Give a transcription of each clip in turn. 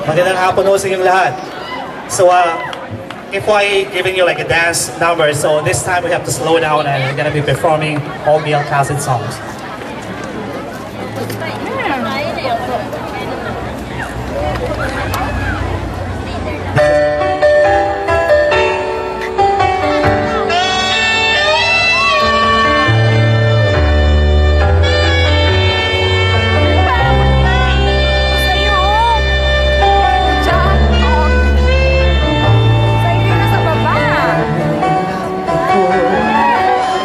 Magandang hapon ho sa inyong lahat. So, if I giving you like a dance number, so this time we have to slow down and we're gonna be performing all Miguel Calcid songs.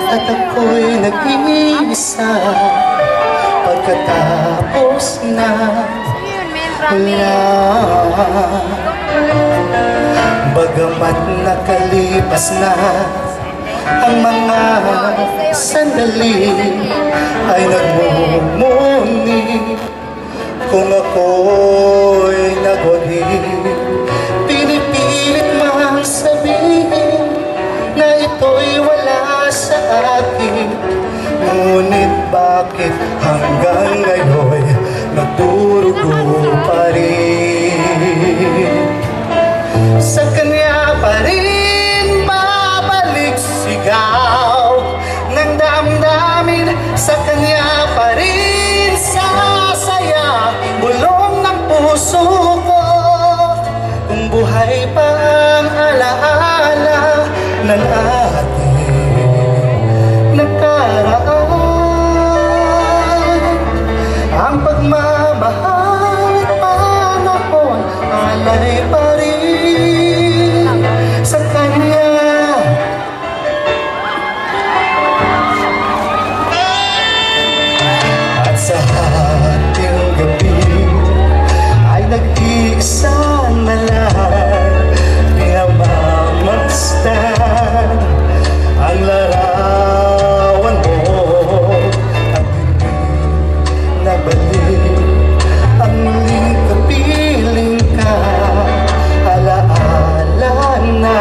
At ako'y nag-iisa pagkatapos na wala. Bagamat nakalipas na ang mga sandali, ay nagmumuni kung ako'y nagwagi. Pinipilit mang sabihin na ito'y wala sa akin, ngunit bakit hanggang ngayon nagdurugo pa rin? Sa kanya pa rin babalik sigaw ng damdamin, sa kanya pa rin sasaya bulong ng puso ko. Kung buhay pa ang alaala ng ating nakaraan, ang pagmamahal at panahon alay pa rin sa kanya. At sa ating gabi ay nag-iisa na lang, pinamamasdan ang larawan mo at hindi nabalik ang muling kapiling ka. Alaala na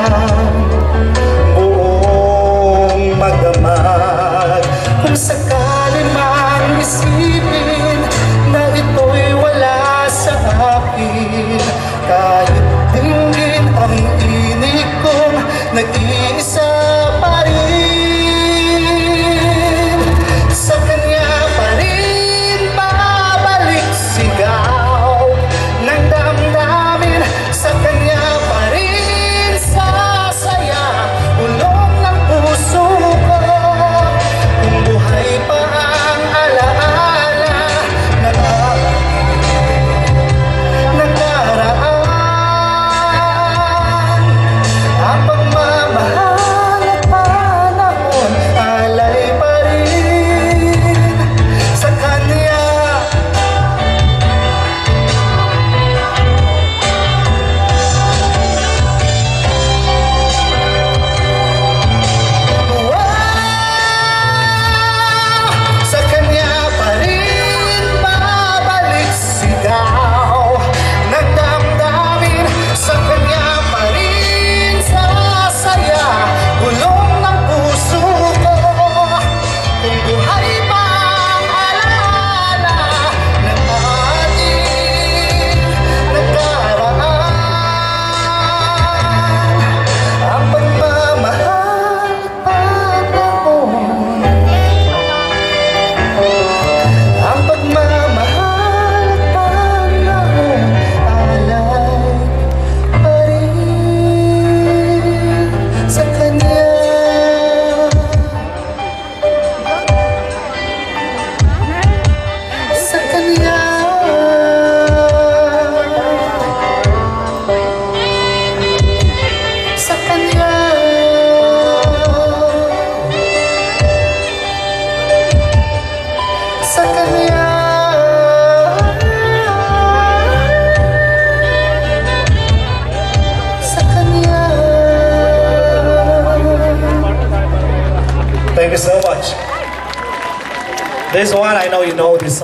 buong magdamag, kung sakali mang isipin na ito'y wala sa akin, kahit dinggin ang inig kong nag-iisa pa rin, sa kanya pa rin babalik sigaw ng damdamin, sa kanya pa rin sasaya ulong ng puso ko. Kung buhay pa ang alaala ng aking nakaraan, ang pagmamahal at panahon alay pa rin sa kanya. Sa kanya pa rin babalik sigaw ng damdamin, sa kanya pa rin sasaya bulong ng puso ko. Kung buhay pa ang alaala ng ating nakaraan, ang pagmamahal at panahon, ang pagmamahal at panahon alay pa rin sa kanya. Sa kanya. Sa kanya. Sa kanya. Sa kanya. Thank you so much. This one, I know you know this song.